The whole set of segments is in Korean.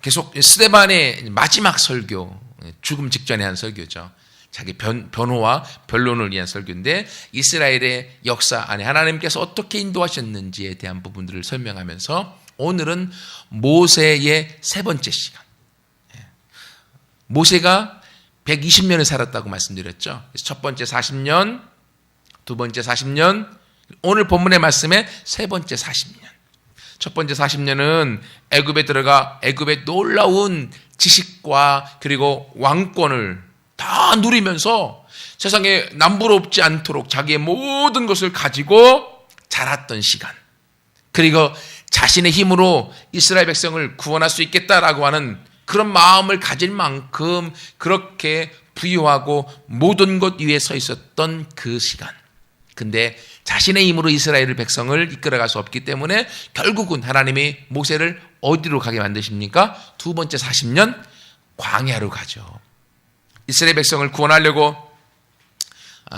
계속 스데반의 마지막 설교, 죽음 직전에 한 설교죠. 자기 변호와 변론을 위한 설교인데 이스라엘의 역사 안에 하나님께서 어떻게 인도하셨는지에 대한 부분들을 설명하면서 오늘은 모세의 세 번째 시간. 모세가 120년을 살았다고 말씀드렸죠. 첫 번째 40년, 두 번째 40년, 오늘 본문의 말씀에 세 번째 40년. 첫 번째 40년은 애굽에 들어가 애굽의 놀라운 지식과 그리고 왕권을 다 누리면서 세상에 남부럽지 않도록 자기의 모든 것을 가지고 자랐던 시간. 그리고 자신의 힘으로 이스라엘 백성을 구원할 수 있겠다라고 하는 그런 마음을 가질 만큼 그렇게 부유하고 모든 것 위에 서 있었던 그 시간. 근데 자신의 힘으로 이스라엘 백성을 이끌어갈 수 없기 때문에 결국은 하나님이 모세를 어디로 가게 만드십니까? 두 번째 40년 광야로 가죠. 이스라엘 백성을 구원하려고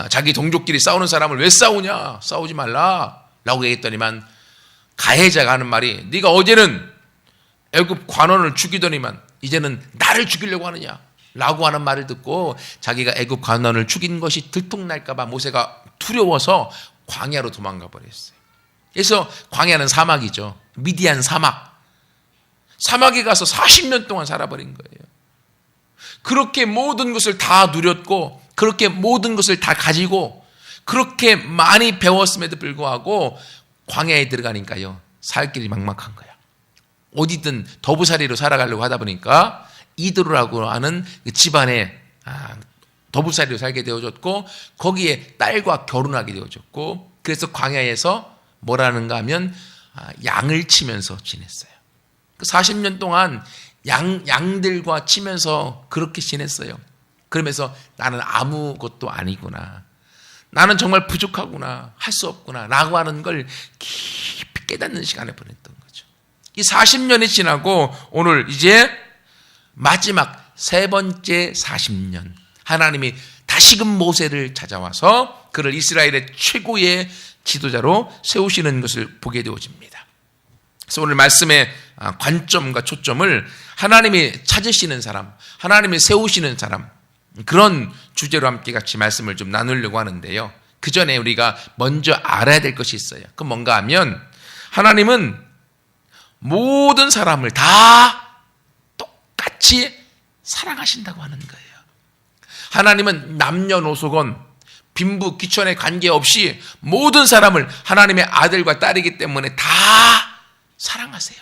자기 동족끼리 싸우는 사람을 왜 싸우냐? 싸우지 말라 라고 얘기했더니만 가해자가 하는 말이 네가 어제는 애굽 관원을 죽이더니만 이제는 나를 죽이려고 하느냐 라고 하는 말을 듣고 자기가 애굽 관원을 죽인 것이 들통날까 봐 모세가 두려워서 광야로 도망가 버렸어요. 그래서 광야는 사막이죠. 미디안 사막. 사막에 가서 40년 동안 살아버린 거예요. 그렇게 모든 것을 다 누렸고 그렇게 모든 것을 다 가지고 그렇게 많이 배웠음에도 불구하고 광야에 들어가니까요. 살 길이 막막한 거야. 어디든 더부살이로 살아가려고 하다 보니까 이드로라고 하는 그 집안에 더부살이로 살게 되어졌고 거기에 딸과 결혼하게 되어졌고 그래서 광야에서 뭐라는가 하면 양을 치면서 지냈어요. 40년 동안 양들과 치면서 그렇게 지냈어요. 그러면서 나는 아무것도 아니구나. 나는 정말 부족하구나. 할 수 없구나. 라고 하는 걸 깊이 깨닫는 시간을 보냈던 거죠. 이 40년이 지나고 오늘 이제 마지막 세 번째 40년. 하나님이 다시금 모세를 찾아와서 그를 이스라엘의 최고의 지도자로 세우시는 것을 보게 되어집니다. 그래서 오늘 말씀의 관점과 초점을 하나님이 찾으시는 사람, 하나님이 세우시는 사람, 그런 주제로 함께 같이 말씀을 좀 나누려고 하는데요. 그 전에 우리가 먼저 알아야 될 것이 있어요. 그 뭔가 하면 하나님은 모든 사람을 다 똑같이 사랑하신다고 하는 거예요. 하나님은 남녀노소건 빈부 귀천에 관계없이 모든 사람을 하나님의 아들과 딸이기 때문에 다 사랑하세요.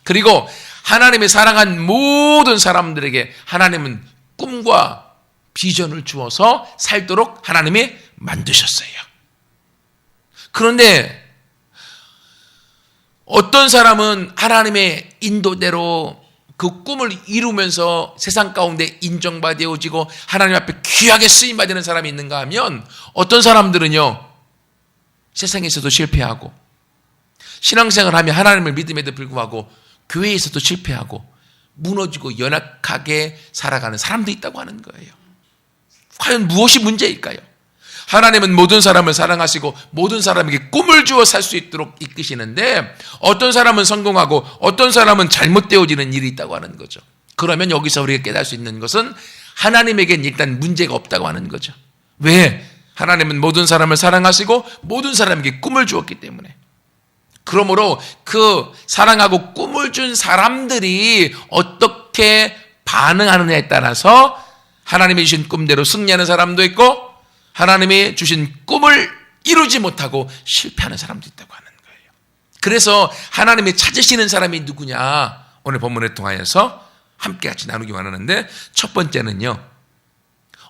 그리고 하나님이 사랑한 모든 사람들에게 하나님은 꿈과 비전을 주어서 살도록 하나님이 만드셨어요. 그런데 어떤 사람은 하나님의 인도대로 그 꿈을 이루면서 세상 가운데 인정받아지고 하나님 앞에 귀하게 쓰임받는 사람이 있는가 하면 어떤 사람들은요 세상에서도 실패하고 신앙생활을 하며 하나님을 믿음에도 불구하고 교회에서도 실패하고 무너지고 연약하게 살아가는 사람도 있다고 하는 거예요. 과연 무엇이 문제일까요? 하나님은 모든 사람을 사랑하시고 모든 사람에게 꿈을 주어 살 수 있도록 이끄시는데 어떤 사람은 성공하고 어떤 사람은 잘못되어지는 일이 있다고 하는 거죠. 그러면 여기서 우리가 깨달을 수 있는 것은 하나님에겐 일단 문제가 없다고 하는 거죠. 왜? 하나님은 모든 사람을 사랑하시고 모든 사람에게 꿈을 주었기 때문에. 그러므로 그 사랑하고 꿈을 준 사람들이 어떻게 반응하느냐에 따라서 하나님이 주신 꿈대로 승리하는 사람도 있고 하나님이 주신 꿈을 이루지 못하고 실패하는 사람도 있다고 하는 거예요. 그래서 하나님이 찾으시는 사람이 누구냐 오늘 본문을 통하여서 함께 같이 나누기 원하는데 첫 번째는요.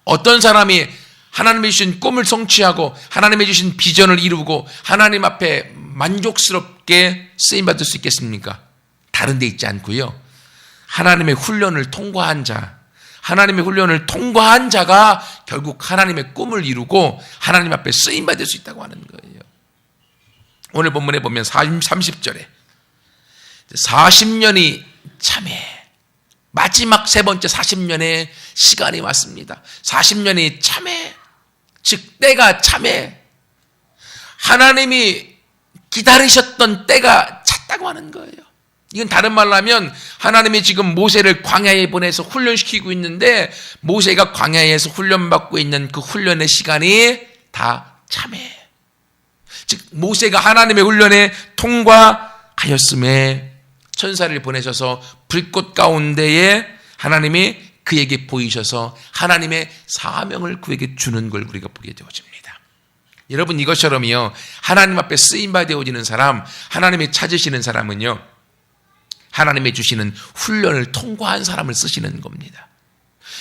어떤 사람이 하나님이 주신 꿈을 성취하고 하나님이 주신 비전을 이루고 하나님 앞에 만족스럽게 쓰임받을 수 있겠습니까? 다른 데 있지 않고요. 하나님의 훈련을 통과한 자, 하나님의 훈련을 통과한 자가 결국 하나님의 꿈을 이루고 하나님 앞에 쓰임받을 수 있다고 하는 거예요. 오늘 본문에 보면 30절에 40년이 참해 마지막 세 번째 40년의 시간이 왔습니다. 40년이 참해 즉 때가 참해 하나님이 기다리셨던 때가 찼다고 하는 거예요. 이건 다른 말로 하면 하나님이 지금 모세를 광야에 보내서 훈련시키고 있는데 모세가 광야에서 훈련받고 있는 그 훈련의 시간이 다 참해. 즉 모세가 하나님의 훈련에 통과하였음에 천사를 보내셔서 불꽃 가운데에 하나님이 그에게 보이셔서 하나님의 사명을 그에게 주는 걸 우리가 보게 되어집니다. 여러분 이것처럼요 하나님 앞에 쓰임받아오지는 사람, 하나님이 찾으시는 사람은요 하나님이 주시는 훈련을 통과한 사람을 쓰시는 겁니다.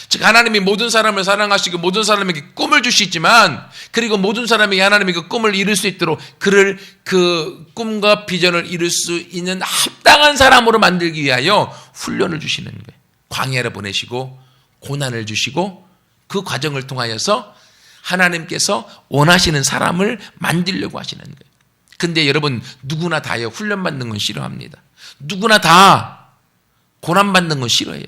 즉 하나님이 모든 사람을 사랑하시고 모든 사람에게 꿈을 주시지만 그리고 모든 사람이 하나님이 그 꿈을 이룰 수 있도록 그를 그 꿈과 비전을 이룰 수 있는 합당한 사람으로 만들기 위하여 훈련을 주시는 거예요. 광야를 보내시고 고난을 주시고 그 과정을 통하여서 하나님께서 원하시는 사람을 만들려고 하시는 거예요. 근데 여러분 누구나 다요 훈련받는 건 싫어합니다. 누구나 다 고난받는 건 싫어해요.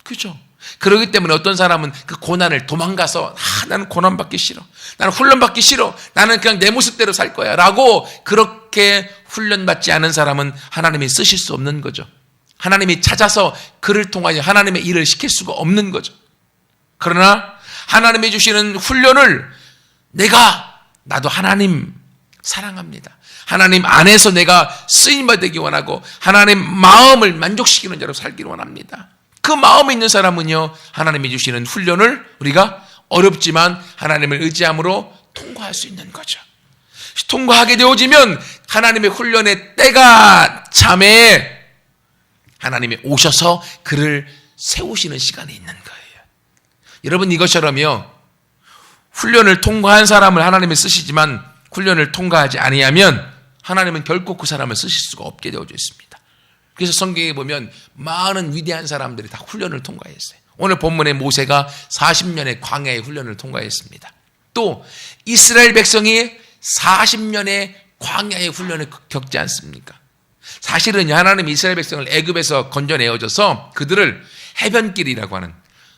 그렇죠? 그렇기 때문에 어떤 사람은 그 고난을 도망가서 나는 고난받기 싫어, 나는 훈련받기 싫어, 나는 그냥 내 모습대로 살 거야 라고 그렇게 훈련받지 않은 사람은 하나님이 쓰실 수 없는 거죠. 하나님이 찾아서 그를 통하여 하나님의 일을 시킬 수가 없는 거죠. 그러나 하나님이 주시는 훈련을 나도 하나님 사랑합니다, 하나님 안에서 내가 쓰임받기 원하고 하나님 마음을 만족시키는 자로 살기를 원합니다. 그 마음이 있는 사람은요 하나님이 주시는 훈련을 우리가 어렵지만 하나님을 의지함으로 통과할 수 있는 거죠. 통과하게 되어지면 하나님의 훈련의 때가 참에 하나님이 오셔서 그를 세우시는 시간이 있는 거예요. 여러분 이것처럼요 훈련을 통과한 사람을 하나님이 쓰시지만 훈련을 통과하지 아니하면 하나님은 결코 그 사람을 쓰실 수가 없게 되어져 있습니다. 그래서 성경에 보면 많은 위대한 사람들이 다 훈련을 통과했어요. 오늘 본문의 모세가 40년의 광야의 훈련을 통과했습니다. 또 이스라엘 백성이 40년의 광야의 훈련을 겪지 않습니까? 사실은 하나님이 이스라엘 백성을 애굽에서 건져내어줘서 그들을 해변길이라고 하는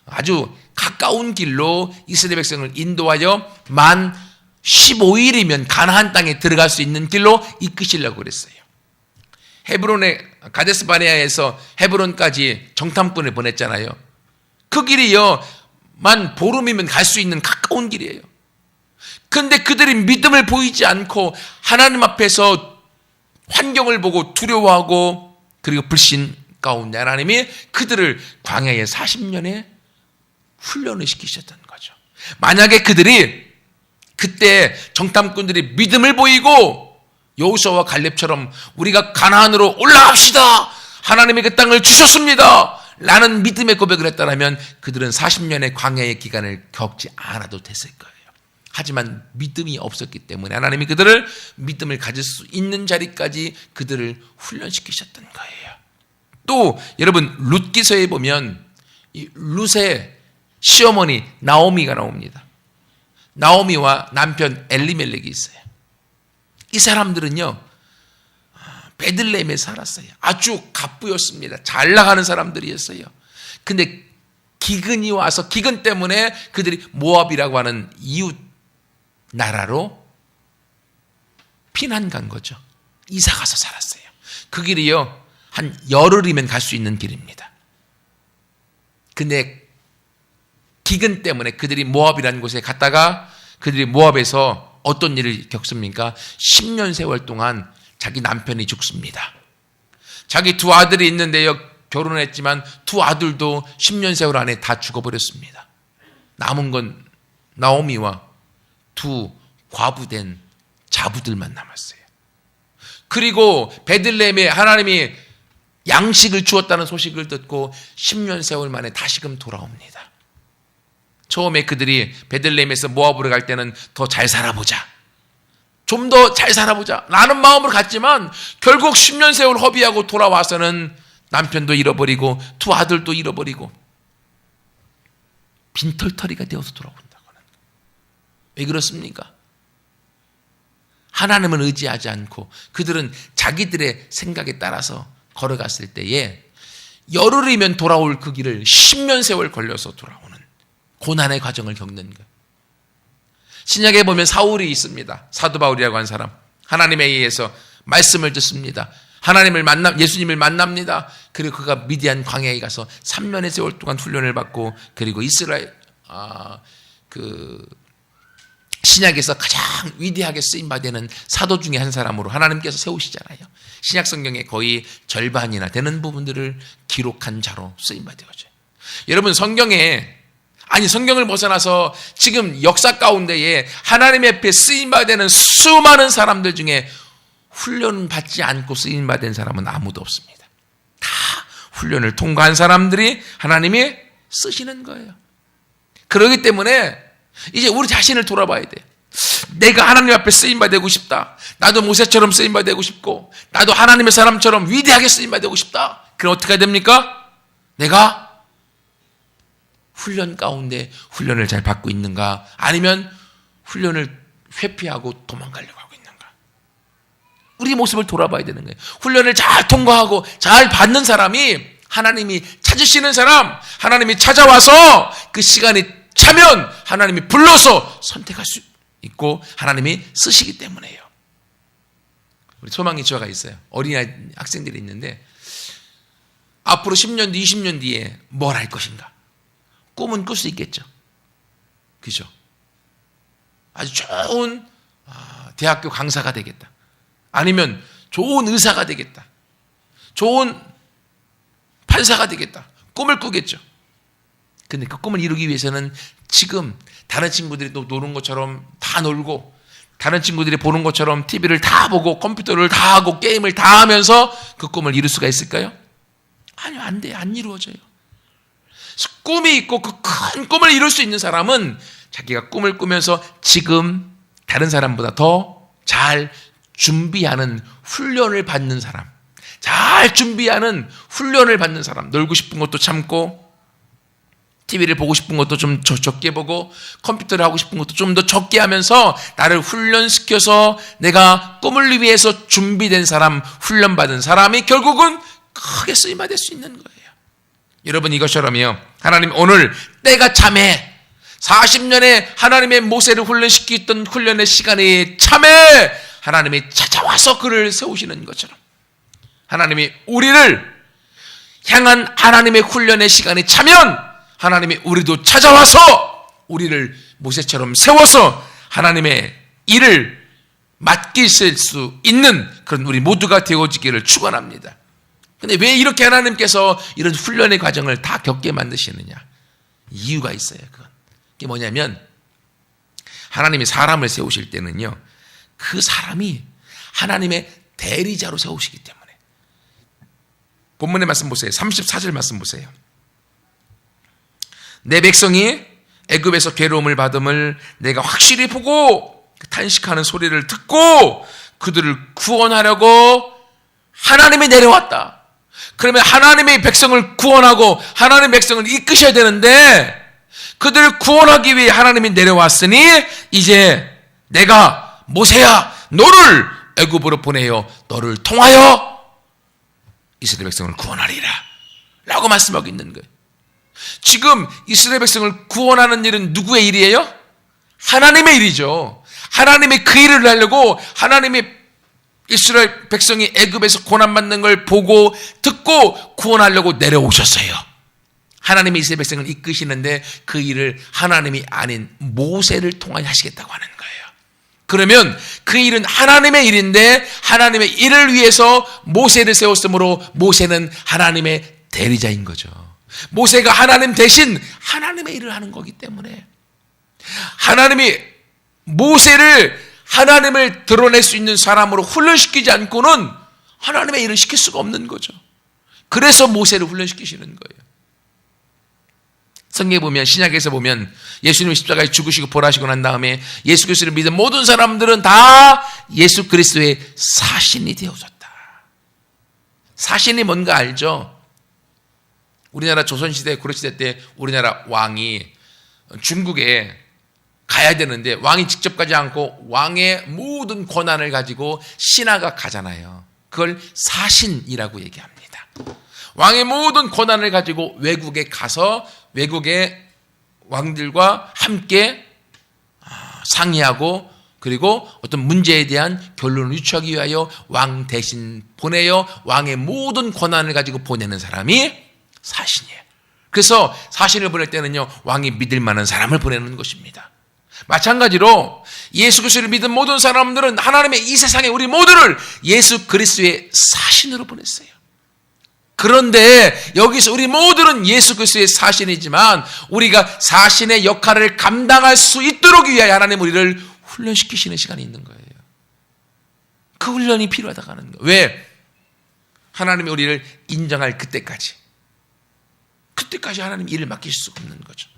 아주 가까운 길로 이스라엘 백성을 인도하여 만 15일이면 가나안 땅에 들어갈 수 있는 길로 이끄시려고 그랬어요. 헤브론의 가데스 바네아에서 헤브론까지 정탐꾼을 보냈잖아요. 그 길이요 만 보름이면 갈 수 있는 가까운 길이에요. 그런데 그들이 믿음을 보이지 않고 하나님 앞에서 환경을 보고 두려워하고 그리고 불신 가운데 하나님이 그들을 광야에 40년의 훈련을 시키셨던 거죠. 만약에 그들이 그때 정탐꾼들이 믿음을 보이고 여호수아와 갈렙처럼 우리가 가나안으로 올라갑시다, 하나님이 그 땅을 주셨습니다 라는 믿음의 고백을 했다면 그들은 40년의 광야의 기간을 겪지 않아도 됐을 거예요. 하지만 믿음이 없었기 때문에 하나님이 그들을 믿음을 가질 수 있는 자리까지 그들을 훈련시키셨던 거예요. 또 여러분 룻기서에 보면 이 룻의 시어머니 나오미가 나옵니다. 나오미와 남편 엘리멜렉이 있어요. 이 사람들은요 베들레헴에 살았어요. 아주 갑부였습니다. 잘 나가는 사람들이었어요. 근데 기근이 와서 기근 때문에 그들이 모압이라고 하는 이웃 나라로 피난 간 거죠. 이사 가서 살았어요. 그 길이요 한 열흘이면 갈 수 있는 길입니다. 근데 기근 때문에 그들이 모압이라는 곳에 갔다가 그들이 모압에서 어떤 일을 겪습니까? 10년 세월 동안 자기 남편이 죽습니다. 자기 두 아들이 있는데요 결혼했지만 두 아들도 10년 세월 안에 다 죽어버렸습니다. 남은 건 나오미와 두 과부된 자부들만 남았어요. 그리고 베들레헴에 하나님이 양식을 주었다는 소식을 듣고 10년 세월 만에 다시금 돌아옵니다. 처음에 그들이 베들레헴에서 모압으로 갈 때는 더 잘 살아보자, 좀 더 잘 살아보자 라는 마음으로 갔지만 결국 10년 세월 허비하고 돌아와서는 남편도 잃어버리고 두 아들도 잃어버리고 빈털터리가 되어서 돌아온다고 하는 거예요. 왜 그렇습니까? 하나님을 의지하지 않고 그들은 자기들의 생각에 따라서 걸어갔을 때에 열흘이면 돌아올 그 길을 10년 세월 걸려서 돌아오는 고난의 과정을 겪는 거예요. 신약에 보면 사울이 있습니다. 사도 바울이라고 하는 사람. 하나님에 의해서 말씀을 듣습니다. 예수님을 만납니다. 그리고 그가 미디안 광야에 가서 3년의 세월 동안 훈련을 받고, 그리고 이스라엘 신약에서 가장 위대하게 쓰임받는 사도 중에 한 사람으로 하나님께서 세우시잖아요. 신약 성경의 거의 절반이나 되는 부분들을 기록한 자로 쓰임받아요. 여러분, 성경을 벗어나서 지금 역사 가운데에 하나님 앞에 쓰임받는 수많은 사람들 중에 훈련 받지 않고 쓰임받은 사람은 아무도 없습니다. 다 훈련을 통과한 사람들이 하나님이 쓰시는 거예요. 그렇기 때문에 이제 우리 자신을 돌아봐야 돼요. 내가 하나님 앞에 쓰임받고 싶다. 나도 모세처럼 쓰임받고 싶고, 나도 하나님의 사람처럼 위대하게 쓰임받고 싶다. 그럼 어떻게 해야 됩니까? 내가 훈련 가운데 훈련을 잘 받고 있는가? 아니면 훈련을 회피하고 도망가려고 하고 있는가? 우리 모습을 돌아봐야 되는 거예요. 훈련을 잘 통과하고 잘 받는 사람이 하나님이 찾으시는 사람, 하나님이 찾아와서 그 시간이 차면 하나님이 불러서 선택할 수 있고 하나님이 쓰시기 때문에요. 우리 소망이 저가 있어요. 어린아이 학생들이 있는데 앞으로 10년 뒤, 20년 뒤에 뭘 할 것인가? 꿈은 꿀 수 있겠죠. 그죠? 아주 좋은 대학교 강사가 되겠다. 아니면 좋은 의사가 되겠다. 좋은 판사가 되겠다. 꿈을 꾸겠죠. 근데 그 꿈을 이루기 위해서는 지금 다른 친구들이 또 노는 것처럼 다 놀고, 다른 친구들이 보는 것처럼 TV를 다 보고 컴퓨터를 다 하고 게임을 다 하면서 그 꿈을 이룰 수가 있을까요? 아니요, 안 돼요. 안 이루어져요. 꿈이 있고 그 큰 꿈을 이룰 수 있는 사람은 자기가 꿈을 꾸면서 지금 다른 사람보다 더 잘 준비하는 훈련을 받는 사람, 잘 준비하는 훈련을 받는 사람, 놀고 싶은 것도 참고, TV를 보고 싶은 것도 좀 적게 보고, 컴퓨터를 하고 싶은 것도 좀 더 적게 하면서 나를 훈련시켜서 내가 꿈을 위해서 준비된 사람, 훈련받은 사람이 결국은 크게 쓰임받을 수 있는 거예요. 여러분, 이것처럼요, 하나님 오늘 때가 참해 40년에 하나님의 모세를 훈련시키던 훈련의 시간이 참해 하나님이 찾아와서 그를 세우시는 것처럼 하나님이 우리를 향한 하나님의 훈련의 시간이 차면 하나님이 우리도 찾아와서 우리를 모세처럼 세워서 하나님의 일을 맡기실 수 있는 그런 우리 모두가 되어지기를 축원합니다. 근데 왜 이렇게 하나님께서 이런 훈련의 과정을 다 겪게 만드시느냐? 이유가 있어요. 그게 뭐냐면 하나님이 사람을 세우실 때는요, 그 사람이 하나님의 대리자로 세우시기 때문에. 본문의 말씀 보세요. 34절 말씀 보세요. 내 백성이 애굽에서 괴로움을 받음을 내가 확실히 보고 탄식하는 소리를 듣고 그들을 구원하려고 하나님이 내려왔다. 그러면 하나님의 백성을 구원하고 하나님의 백성을 이끄셔야 되는데 그들을 구원하기 위해 하나님이 내려왔으니 이제 내가 모세야 너를 애굽으로 보내어 너를 통하여 이스라엘 백성을 구원하리라 라고 말씀하고 있는 거예요. 지금 이스라엘 백성을 구원하는 일은 누구의 일이에요? 하나님의 일이죠. 하나님이 그 일을 하려고 하나님이 이스라엘 백성이 애굽에서 고난받는 걸 보고 듣고 구원하려고 내려오셨어요. 하나님이 이스라엘 백성을 이끄시는데 그 일을 하나님이 아닌 모세를 통하여 하시겠다고 하는 거예요. 그러면 그 일은 하나님의 일인데 하나님의 일을 위해서 모세를 세웠으므로 모세는 하나님의 대리자인 거죠. 모세가 하나님 대신 하나님의 일을 하는 거기 때문에 하나님이 모세를 하나님을 드러낼 수 있는 사람으로 훈련시키지 않고는 하나님의 일을 시킬 수가 없는 거죠. 그래서 모세를 훈련시키시는 거예요. 성경에 보면, 신약에서 보면 예수님이 십자가에 죽으시고 부활하시고 난 다음에 예수 그리스도를 믿은 모든 사람들은 다 예수 그리스도의 사신이 되어졌다. 사신이 뭔가 알죠? 우리나라 조선시대, 구려시대 때 우리나라 왕이 중국에 가야 되는데 왕이 직접 가지 않고 왕의 모든 권한을 가지고 신하가 가잖아요. 그걸 사신이라고 얘기합니다. 왕의 모든 권한을 가지고 외국에 가서 외국의 왕들과 함께 상의하고 그리고 어떤 문제에 대한 결론을 유추하기 위하여 왕 대신 보내요. 왕의 모든 권한을 가지고 보내는 사람이 사신이에요. 그래서 사신을 보낼 때는요, 왕이 믿을 만한 사람을 보내는 것입니다. 마찬가지로 예수 그리스도를 믿은 모든 사람들은 하나님의 이 세상에 우리 모두를 예수 그리스도의 사신으로 보냈어요. 그런데 여기서 우리 모두는 예수 그리스도의 사신이지만 우리가 사신의 역할을 감당할 수 있도록 위하여 하나님 우리를 훈련시키시는 시간이 있는 거예요. 그 훈련이 필요하다고 하는 거예요. 왜? 하나님이 우리를 인정할 그때까지 하나님 일을 맡기실 수가 없는 거죠.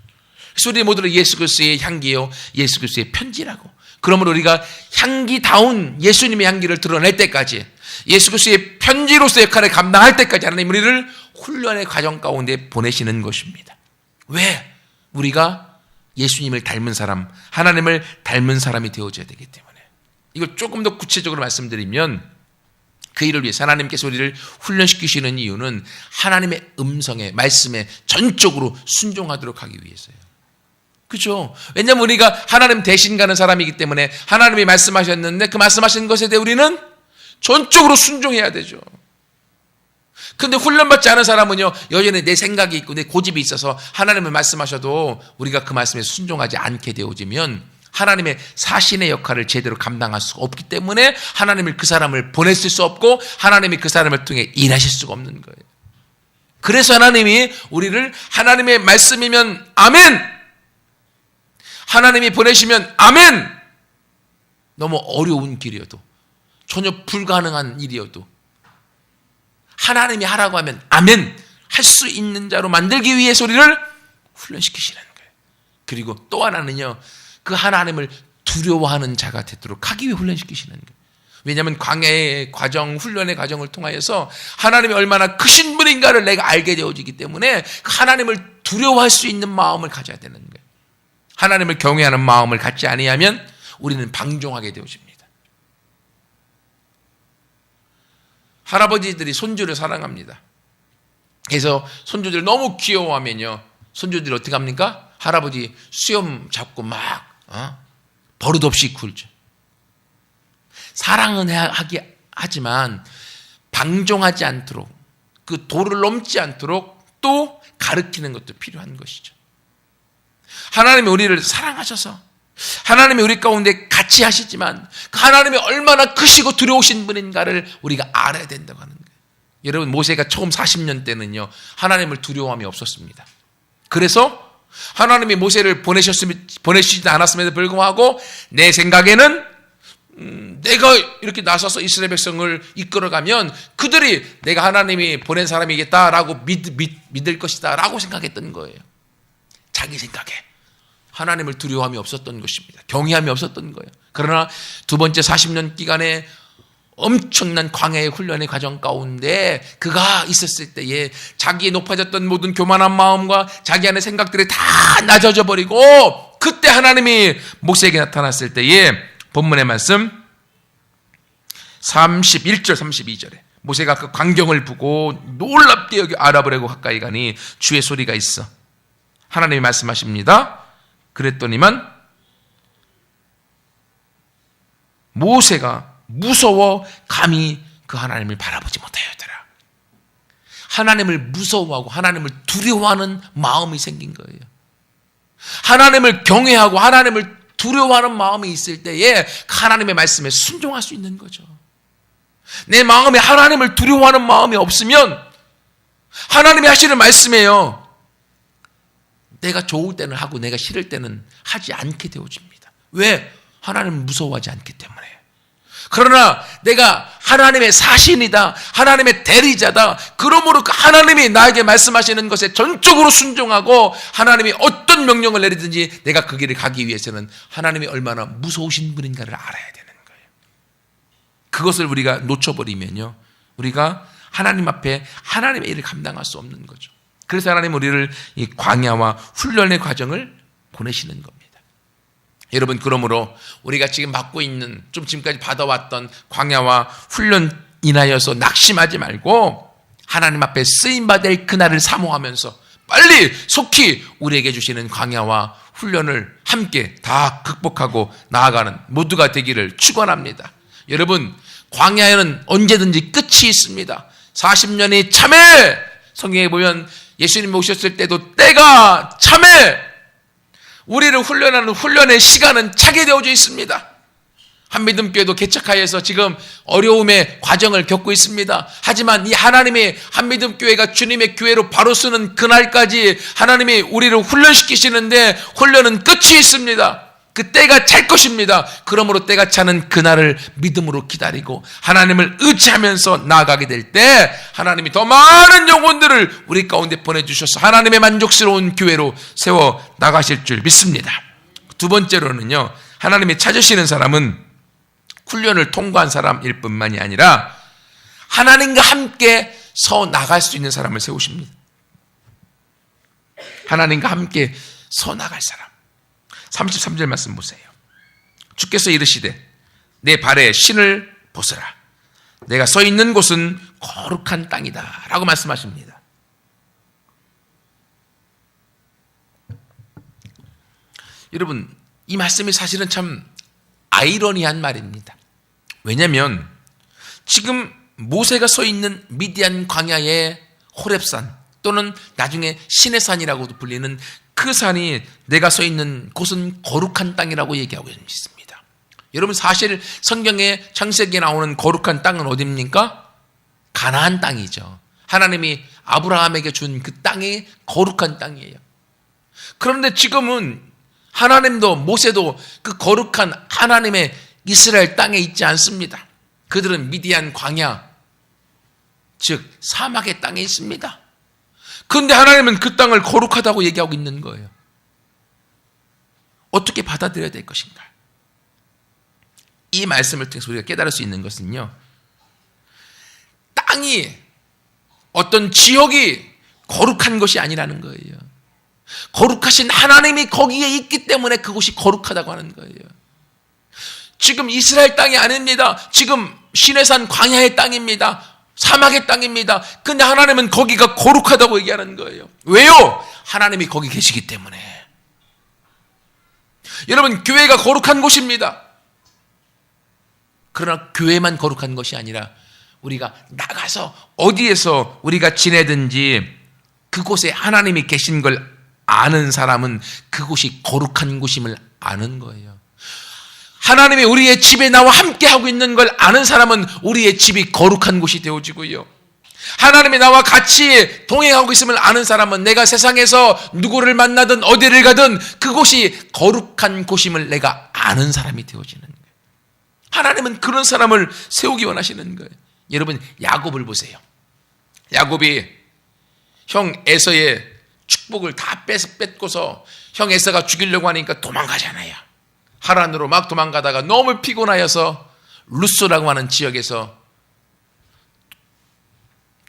그래서 우리 모두를 예수 그리스도의 향기요, 예수 그리스도의 편지라고. 그러므로 우리가 향기다운 예수님의 향기를 드러낼 때까지, 예수 그리스도의 편지로서의 역할을 감당할 때까지 하나님 우리를 훈련의 과정 가운데 보내시는 것입니다. 왜? 우리가 예수님을 닮은 사람, 하나님을 닮은 사람이 되어져야 되기 때문에. 이걸 조금 더 구체적으로 말씀드리면, 그 일을 위해서 하나님께서 우리를 훈련시키시는 이유는 하나님의 음성에, 말씀에 전적으로 순종하도록 하기 위해서예요. 그죠? 왜냐하면 우리가 하나님 대신 가는 사람이기 때문에 하나님이 말씀하셨는데 그 말씀하신 것에 대해 우리는 전적으로 순종해야 되죠. 근데 훈련받지 않은 사람은요, 여전히 내 생각이 있고 내 고집이 있어서 하나님을 말씀하셔도 우리가 그 말씀에 순종하지 않게 되어지면 하나님의 사신의 역할을 제대로 감당할 수가 없기 때문에 하나님을 그 사람을 보냈을 수 없고 하나님이 그 사람을 통해 일하실 수가 없는 거예요. 그래서 하나님이 우리를 하나님의 말씀이면 아멘! 하나님이 보내시면 아멘! 너무 어려운 길이어도, 전혀 불가능한 일이어도 하나님이 하라고 하면 아멘! 할 수 있는 자로 만들기 위해서 우리를 훈련시키시는 거예요. 그리고 또 하나는요, 그 하나님을 두려워하는 자가 되도록 하기 위해 훈련시키시는 거예요. 왜냐하면 광야의 과정, 훈련의 과정을 통하여서 하나님이 얼마나 크신 분인가를 내가 알게 되어지기 때문에 하나님을 두려워할 수 있는 마음을 가져야 되는 거예요. 하나님을 경외하는 마음을 갖지 아니하면 우리는 방종하게 되어집니다. 할아버지들이 손주를 사랑합니다. 그래서 손주들 너무 귀여워하면요, 손주들이 어떻게 합니까? 할아버지 수염 잡고 막 버릇없이 굴죠. 사랑은 하지만 방종하지 않도록, 그 도를 넘지 않도록 또 가르치는 것도 필요한 것이죠. 하나님이 우리를 사랑하셔서 하나님이 우리 가운데 같이 하시지만 하나님이 얼마나 크시고 두려우신 분인가를 우리가 알아야 된다고 하는 거예요. 여러분, 모세가 처음 40년 때는요, 하나님을 두려움이 없었습니다. 그래서 하나님이 모세를 보내시지 않았음에도 불구하고 내 생각에는 내가 이렇게 나서서 이스라엘 백성을 이끌어가면 그들이 내가 하나님이 보낸 사람이겠다라고 믿을 것이다 라고 생각했던 거예요. 자기 생각에 하나님을 두려움이 없었던 것입니다. 경외함이 없었던 거예요. 그러나 두 번째 40년 기간에 엄청난 광야의 훈련의 과정 가운데 그가 있었을 때에 자기의 높아졌던 모든 교만한 마음과 자기 안의 생각들이 다 낮아져 버리고, 그때 하나님이 모세에게 나타났을 때에 본문의 말씀 31절 32절에 모세가 그 광경을 보고 놀랍게 여기 알아보려고 가까이 가니 주의 소리가 있어. 하나님이 말씀하십니다. 그랬더니만 모세가 무서워 감히 그 하나님을 바라보지 못하였더라. 하나님을 무서워하고 하나님을 두려워하는 마음이 생긴 거예요. 하나님을 경외하고 하나님을 두려워하는 마음이 있을 때에 하나님의 말씀에 순종할 수 있는 거죠. 내 마음에 하나님을 두려워하는 마음이 없으면 하나님이 하시는 말씀이에요. 내가 좋을 때는 하고 내가 싫을 때는 하지 않게 되어집니다. 왜? 하나님을 무서워하지 않기 때문에. 그러나 내가 하나님의 사신이다, 하나님의 대리자다, 그러므로 하나님이 나에게 말씀하시는 것에 전적으로 순종하고 하나님이 어떤 명령을 내리든지 내가 그 길을 가기 위해서는 하나님이 얼마나 무서우신 분인가를 알아야 되는 거예요. 그것을 우리가 놓쳐버리면요, 우리가 하나님 앞에 하나님의 일을 감당할 수 없는 거죠. 그래서 하나님 우리를 이 광야와 훈련의 과정을 보내시는 겁니다. 여러분, 그러므로 우리가 지금 받고 있는, 좀 지금까지 받아왔던 광야와 훈련 인하여서 낙심하지 말고 하나님 앞에 쓰임받을 그날을 사모하면서 빨리 속히 우리에게 주시는 광야와 훈련을 함께 다 극복하고 나아가는 모두가 되기를 축원합니다. 여러분, 광야에는 언제든지 끝이 있습니다. 40년이 참에, 성경에 보면 예수님이 오셨을 때도 때가 참에, 우리를 훈련하는 훈련의 시간은 차게 되어져 있습니다. 한미듬교회도 개척하여서 지금 어려움의 과정을 겪고 있습니다. 하지만 이 하나님의 한미듬교회가 주님의 교회로 바로 서는 그날까지 하나님이 우리를 훈련시키시는데 훈련은 끝이 있습니다. 그 때가 찰 것입니다. 그러므로 때가 차는 그날을 믿음으로 기다리고 하나님을 의지하면서 나아가게 될 때 하나님이 더 많은 영혼들을 우리 가운데 보내주셔서 하나님의 만족스러운 교회로 세워 나가실 줄 믿습니다. 두 번째로는요, 하나님이 찾으시는 사람은 훈련을 통과한 사람일 뿐만이 아니라 하나님과 함께 서 나갈 수 있는 사람을 세우십니다. 하나님과 함께 서 나갈 사람. 33절 말씀 보세요. 주께서 이르시되 내 발에 신을 벗으라. 내가 서 있는 곳은 거룩한 땅이다 라고 말씀하십니다. 여러분, 이 말씀이 사실은 참 아이러니한 말입니다. 왜냐하면 지금 모세가 서 있는 미디안 광야의 호렙산 또는 나중에 신의 산이라고도 불리는 그 산이 내가 서 있는 곳은 거룩한 땅이라고 얘기하고 있습니다. 여러분, 사실 성경에 창세기에 나오는 거룩한 땅은 어디입니까? 가나안 땅이죠. 하나님이 아브라함에게 준 그 땅이 거룩한 땅이에요. 그런데 지금은 하나님도 모세도 그 거룩한 하나님의 이스라엘 땅에 있지 않습니다. 그들은 미디안 광야, 즉 사막의 땅에 있습니다. 그런데 하나님은 그 땅을 거룩하다고 얘기하고 있는 거예요. 어떻게 받아들여야 될 것인가? 이 말씀을 통해서 우리가 깨달을 수 있는 것은요, 땅이, 어떤 지역이 거룩한 것이 아니라는 거예요. 거룩하신 하나님이 거기에 있기 때문에 그곳이 거룩하다고 하는 거예요. 지금 이스라엘 땅이 아닙니다. 지금 시내산 광야의 땅입니다. 사막의 땅입니다. 근데 하나님은 거기가 거룩하다고 얘기하는 거예요. 왜요? 하나님이 거기 계시기 때문에. 여러분, 교회가 거룩한 곳입니다. 그러나 교회만 거룩한 것이 아니라 우리가 나가서 어디에서 우리가 지내든지 그곳에 하나님이 계신 걸 아는 사람은 그곳이 거룩한 곳임을 아는 거예요. 하나님이 우리의 집에 나와 함께하고 있는 걸 아는 사람은 우리의 집이 거룩한 곳이 되어지고요. 하나님이 나와 같이 동행하고 있음을 아는 사람은 내가 세상에서 누구를 만나든 어디를 가든 그곳이 거룩한 곳임을 내가 아는 사람이 되어지는 거예요. 하나님은 그런 사람을 세우기 원하시는 거예요. 여러분, 야곱을 보세요. 야곱이 형 에서의 축복을 다 뺏고서 형 에서가 죽이려고 하니까 도망가잖아요. 하란으로 막 도망가다가 너무 피곤하여서 루스라고 하는 지역에서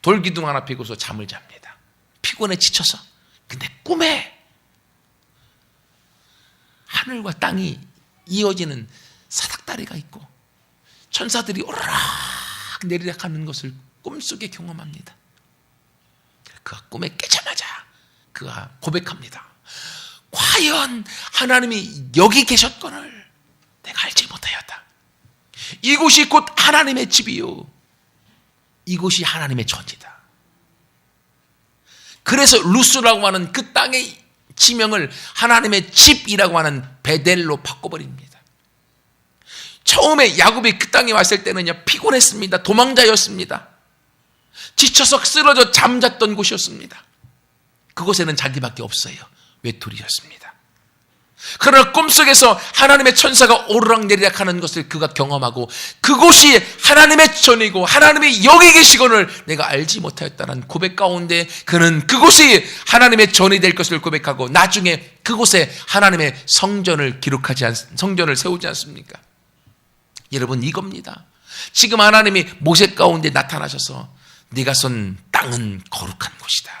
돌기둥 하나 피고서 잠을 잡니다. 피곤에 지쳐서. 근데 꿈에 하늘과 땅이 이어지는 사닥다리가 있고 천사들이 오르락 내리락 하는 것을 꿈속에 경험합니다. 그가 꿈에 깨자마자 그가 고백합니다. 과연 하나님이 여기 계셨거늘 내가 알지 못하였다. 이곳이 곧 하나님의 집이요, 이곳이 하나님의 전이다. 그래서 루스라고 하는 그 땅의 지명을 하나님의 집이라고 하는 베델로 바꿔버립니다. 처음에 야곱이 그 땅에 왔을 때는요, 피곤했습니다. 도망자였습니다. 지쳐서 쓰러져 잠잤던 곳이었습니다. 그곳에는 자기밖에 없어요. 외톨이였습니다. 그러나 꿈속에서 하나님의 천사가 오르락내리락 하는 것을 그가 경험하고 그곳이 하나님의 전이고 하나님이 여기 계시거늘 내가 알지 못하였다는 고백 가운데 그는 그곳이 하나님의 전이 될 것을 고백하고 나중에 그곳에 하나님의 성전을 성전을 세우지 않습니까? 여러분, 이겁니다. 지금 하나님이 모세 가운데 나타나셔서 네가 선 땅은 거룩한 곳이다.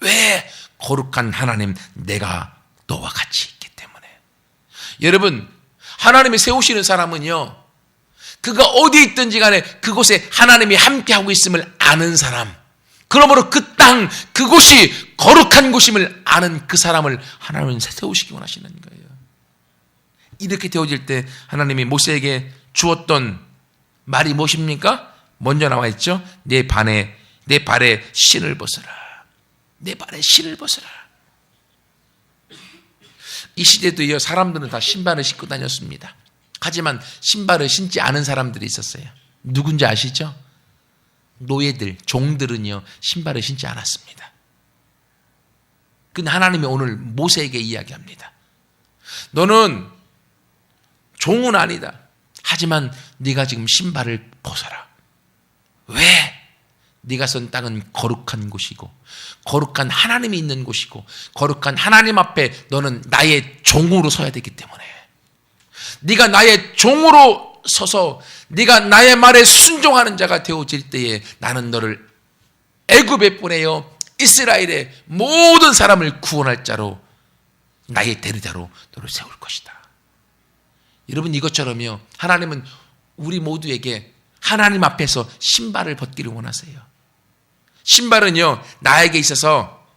왜? 거룩한 하나님, 내가 너와 같이 있기 때문에. 여러분, 하나님이 세우시는 사람은요, 그가 어디 있든지 간에 그곳에 하나님이 함께하고 있음을 아는 사람, 그러므로 그 땅, 그곳이 거룩한 곳임을 아는 그 사람을 하나님은 세우시기 원하시는 거예요. 이렇게 되어질 때 하나님이 모세에게 주었던 말이 무엇입니까? 먼저 나와 있죠. 내 발에 신을 벗어라. 내 발에 신을 벗어라. 이 시대도요, 사람들은 다 신발을 신고 다녔습니다. 하지만 신발을 신지 않은 사람들이 있었어요. 누군지 아시죠? 노예들, 종들은요, 신발을 신지 않았습니다. 근데 하나님이 오늘 모세에게 이야기합니다. 너는 종은 아니다. 하지만 네가 지금 신발을 벗어라. 왜? 네가 선 땅은 거룩한 곳이고 거룩한 하나님이 있는 곳이고 거룩한 하나님 앞에 너는 나의 종으로 서야 되기 때문에 네가 나의 종으로 서서 네가 나의 말에 순종하는 자가 되어질 때에 나는 너를 애굽에 보내어 이스라엘의 모든 사람을 구원할 자로 나의 대리자로 너를 세울 것이다. 여러분, 이것처럼요, 하나님은 우리 모두에게 하나님 앞에서 신발을 벗기를 원하세요. 신발은요, 나에게 있어서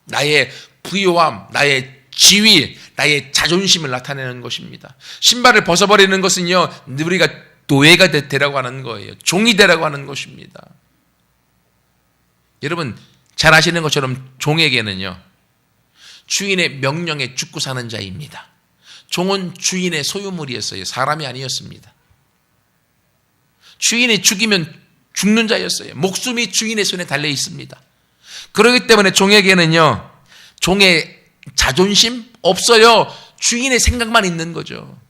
나의 부요함, 나의 지위, 나의 자존심을 나타내는 것입니다. 신발을 벗어버리는 것은요, 우리가 노예가 되라고 하는 거예요. 종이 되라고 하는 것입니다. 여러분, 잘 아시는 것처럼 종에게는요, 주인의 명령에 죽고 사는 자입니다. 종은 주인의 소유물이었어요. 사람이 아니었습니다. 주인이 죽이면 죽는 자였어요. 목숨이 주인의 손에 달려 있습니다. 그렇기 때문에 종에게는요, 종의 자존심 없어요. 주인의 생각만 있는 거죠.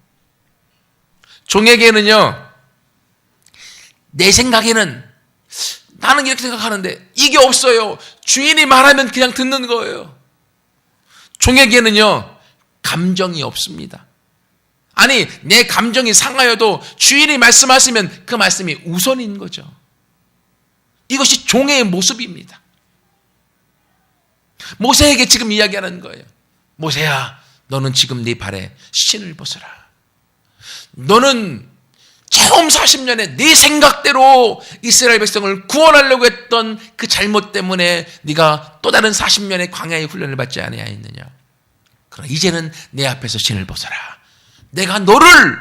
종에게는요, 내 생각에는 나는 이렇게 생각하는데 이게 없어요. 주인이 말하면 그냥 듣는 거예요. 종에게는요, 감정이 없습니다. 아니, 내 감정이 상하여도 주인이 말씀하시면 그 말씀이 우선인 거죠. 이것이 종의 모습입니다. 모세에게 지금 이야기하는 거예요. 모세야, 너는 지금 네 발에 신을 벗어라. 너는 처음 40년에 네 생각대로 이스라엘 백성을 구원하려고 했던 그 잘못 때문에 네가 또 다른 40년의 광야의 훈련을 받지 아니하였느냐. 그러나 이제는 내 앞에서 신을 벗어라. 내가 너를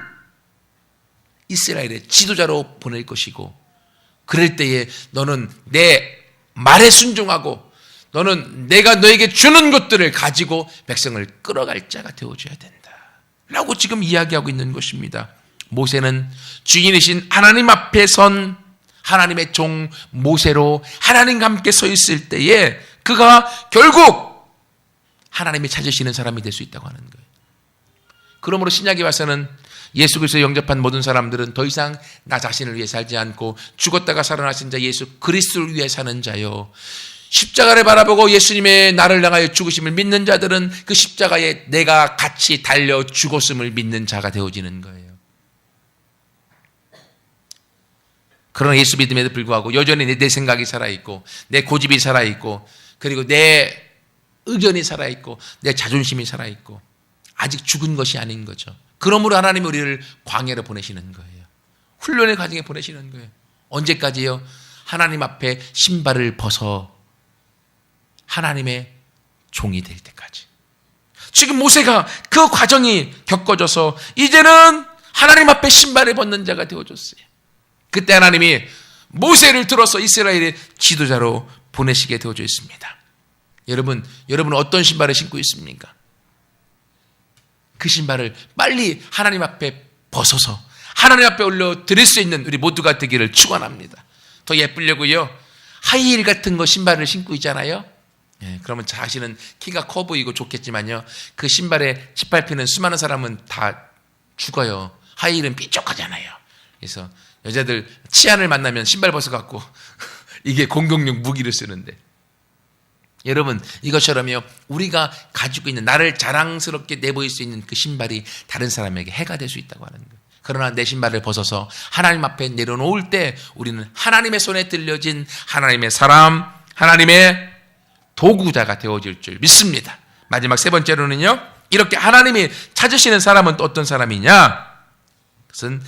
이스라엘의 지도자로 보낼 것이고, 그럴 때에 너는 내 말에 순종하고 너는 내가 너에게 주는 것들을 가지고 백성을 끌어갈 자가 되어줘야 된다 라고 지금 이야기하고 있는 것입니다. 모세는 주인이신 하나님 앞에 선 하나님의 종 모세로 하나님과 함께 서 있을 때에 그가 결국 하나님이 찾으시는 사람이 될 수 있다고 하는 거예요. 그러므로 신약에 와서는 예수 그리스도를 영접한 모든 사람들은 더 이상 나 자신을 위해 살지 않고 죽었다가 살아나신 자 예수 그리스도를 위해 사는 자요, 십자가를 바라보고 예수님의 나를 향하여 죽으심을 믿는 자들은 그 십자가에 내가 같이 달려 죽었음을 믿는 자가 되어지는 거예요. 그러나 예수 믿음에도 불구하고 여전히 내 생각이 살아있고 내 고집이 살아있고 그리고 내 의견이 살아있고 내 자존심이 살아있고 아직 죽은 것이 아닌 거죠. 그러므로 하나님이 우리를 광야로 보내시는 거예요. 훈련의 과정에 보내시는 거예요. 언제까지요? 하나님 앞에 신발을 벗어 하나님의 종이 될 때까지. 지금 모세가 그 과정이 겪어져서 이제는 하나님 앞에 신발을 벗는 자가 되어졌어요. 그때 하나님이 모세를 들어서 이스라엘의 지도자로 보내시게 되어져 있습니다. 여러분은 어떤 신발을 신고 있습니까? 그 신발을 빨리 하나님 앞에 벗어서 하나님 앞에 올려 드릴 수 있는 우리 모두가 되기를 축원합니다. 더 예쁘려고요, 하이힐 같은 거 신발을 신고 있잖아요. 그러면 자신은 키가 커 보이고 좋겠지만요, 그 신발에 짓밟히는 수많은 사람은 다 죽어요. 하이힐은 삐쩍하잖아요. 그래서 여자들 치안을 만나면 신발 벗어갖고 이게 공격용 무기를 쓰는데, 여러분 이것처럼요, 우리가 가지고 있는 나를 자랑스럽게 내보일 수 있는 그 신발이 다른 사람에게 해가 될 수 있다고 하는 거예요. 그러나 내 신발을 벗어서 하나님 앞에 내려놓을 때 우리는 하나님의 손에 들려진 하나님의 사람, 하나님의 도구자가 되어질 줄 믿습니다. 마지막 세 번째로는요, 이렇게 하나님이 찾으시는 사람은 또 어떤 사람이냐? 그것은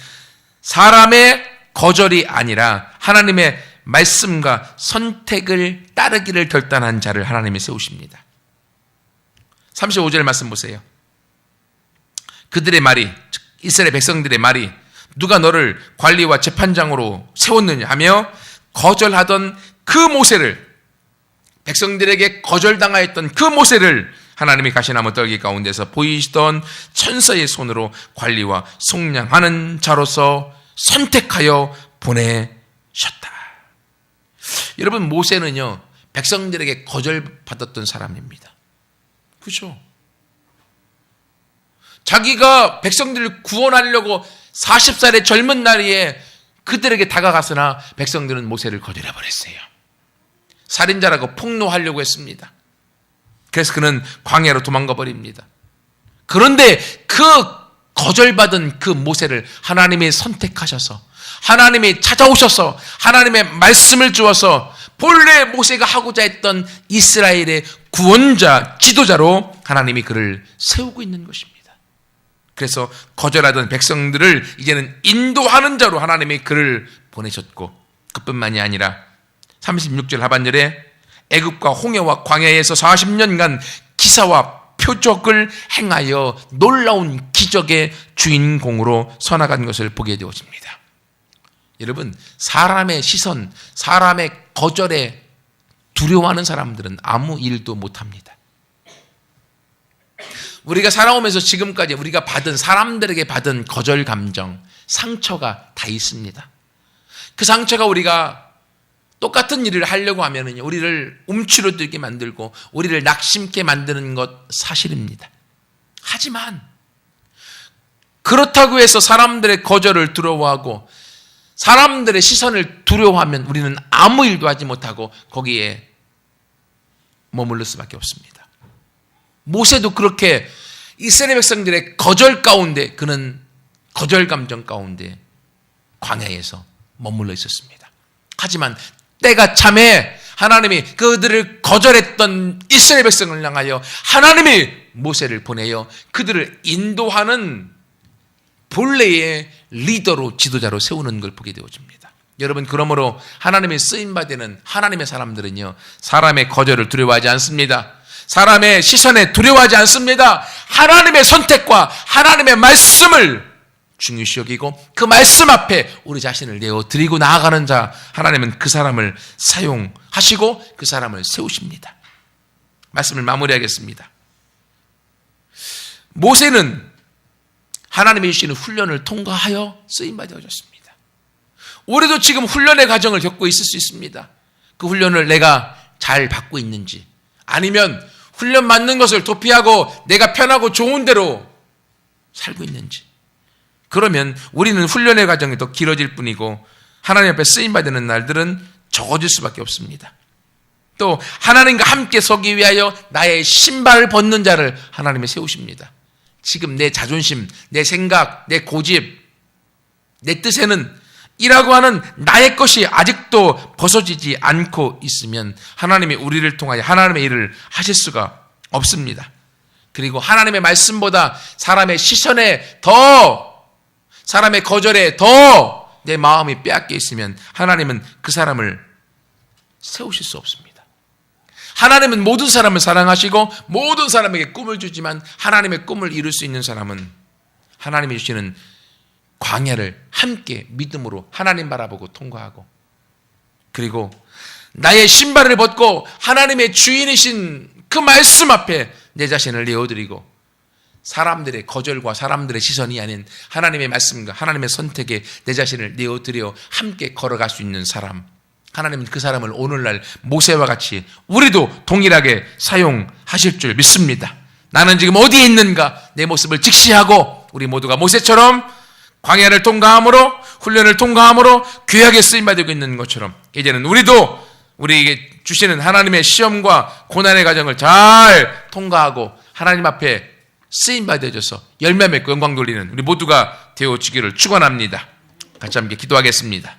사람의 거절이 아니라 하나님의 말씀과 선택을 따르기를 결단한 자를 하나님이 세우십니다. 35절 말씀 보세요. 그들의 말이, 즉 이스라엘 백성들의 말이 누가 너를 관리와 재판장으로 세웠느냐 하며 거절하던 그 모세를, 백성들에게 거절당하였던 그 모세를 하나님이 가시나무 떨기 가운데서 보이시던 천사의 손으로 관리와 속량하는 자로서 선택하여 보내셨다. 여러분, 모세는요 백성들에게 거절받았던 사람입니다. 그렇죠? 자기가 백성들을 구원하려고 40살의 젊은 나이에 그들에게 다가갔으나 백성들은 모세를 거절해버렸어요. 살인자라고 폭로하려고 했습니다. 그래서 그는 광야로 도망가 버립니다. 그런데 그 거절받은 그 모세를 하나님이 선택하셔서, 하나님이 찾아오셔서 하나님의 말씀을 주어서 본래 모세가 하고자 했던 이스라엘의 구원자, 지도자로 하나님이 그를 세우고 있는 것입니다. 그래서 거절하던 백성들을 이제는 인도하는 자로 하나님이 그를 보내셨고, 그뿐만이 아니라 36절 하반절에 애굽과 홍해와 광야에서 40년간 기사와 표적을 행하여 놀라운 기적의 주인공으로 서나간 것을 보게 되어집니다. 여러분, 사람의 시선, 사람의 거절에 두려워하는 사람들은 아무 일도 못합니다. 우리가 살아오면서 지금까지 우리가 받은, 사람들에게 받은 거절 감정, 상처가 다 있습니다. 그 상처가 우리가 똑같은 일을 하려고 하면은 우리를 움츠러들게 만들고 우리를 낙심케 만드는 것 사실입니다. 하지만 그렇다고 해서 사람들의 거절을 두려워하고 사람들의 시선을 두려워하면 우리는 아무 일도 하지 못하고 거기에 머무를 수밖에 없습니다. 모세도 그렇게 이스라엘 백성들의 거절 가운데, 그는 거절 감정 가운데 광야에서 머물러 있었습니다. 하지만 때가 참에 하나님이 그들을 거절했던 이스라엘 백성을 향하여 하나님이 모세를 보내어 그들을 인도하는 본래의 리더로, 지도자로 세우는 걸 보게 되어집니다. 여러분, 그러므로 하나님의 쓰임받는 하나님의 사람들은요 사람의 거절을 두려워하지 않습니다. 사람의 시선에 두려워하지 않습니다. 하나님의 선택과 하나님의 말씀을 중요시 여기고 그 말씀 앞에 우리 자신을 내어드리고 나아가는 자, 하나님은 그 사람을 사용하시고 그 사람을 세우십니다. 말씀을 마무리하겠습니다. 모세는 하나님이 주시는 훈련을 통과하여 쓰임받아졌습니다. 우리도 지금 훈련의 과정을 겪고 있을 수 있습니다. 그 훈련을 내가 잘 받고 있는지, 아니면 훈련 맞는 것을 도피하고 내가 편하고 좋은 대로 살고 있는지, 그러면 우리는 훈련의 과정이 더 길어질 뿐이고 하나님 앞에 쓰임받는 날들은 적어질 수밖에 없습니다. 또 하나님과 함께 서기 위하여 나의 신발을 벗는 자를 하나님이 세우십니다. 지금 내 자존심, 내 생각, 내 고집, 내 뜻에는 이라고 하는 나의 것이 아직도 벗어지지 않고 있으면 하나님이 우리를 통하여 하나님의 일을 하실 수가 없습니다. 그리고 하나님의 말씀보다 사람의 시선에 더, 사람의 거절에 더 내 마음이 빼앗겨 있으면 하나님은 그 사람을 세우실 수 없습니다. 하나님은 모든 사람을 사랑하시고 모든 사람에게 꿈을 주지만 하나님의 꿈을 이룰 수 있는 사람은 하나님이 주시는 광야를 함께 믿음으로 하나님 바라보고 통과하고, 그리고 나의 신발을 벗고 하나님의 주인이신 그 말씀 앞에 내 자신을 내어드리고 사람들의 거절과 사람들의 시선이 아닌 하나님의 말씀과 하나님의 선택에 내 자신을 내어드려 함께 걸어갈 수 있는 사람, 하나님은 그 사람을 오늘날 모세와 같이 우리도 동일하게 사용하실 줄 믿습니다. 나는 지금 어디에 있는가 내 모습을 직시하고 우리 모두가 모세처럼 광야를 통과함으로, 훈련을 통과함으로 귀하게 쓰임받고 있는 것처럼 이제는 우리도 우리에게 주시는 하나님의 시험과 고난의 과정을 잘 통과하고 하나님 앞에 쓰임받아져서 열매 맺고 영광 돌리는 우리 모두가 되어지기를 축원합니다. 같이 함께 기도하겠습니다.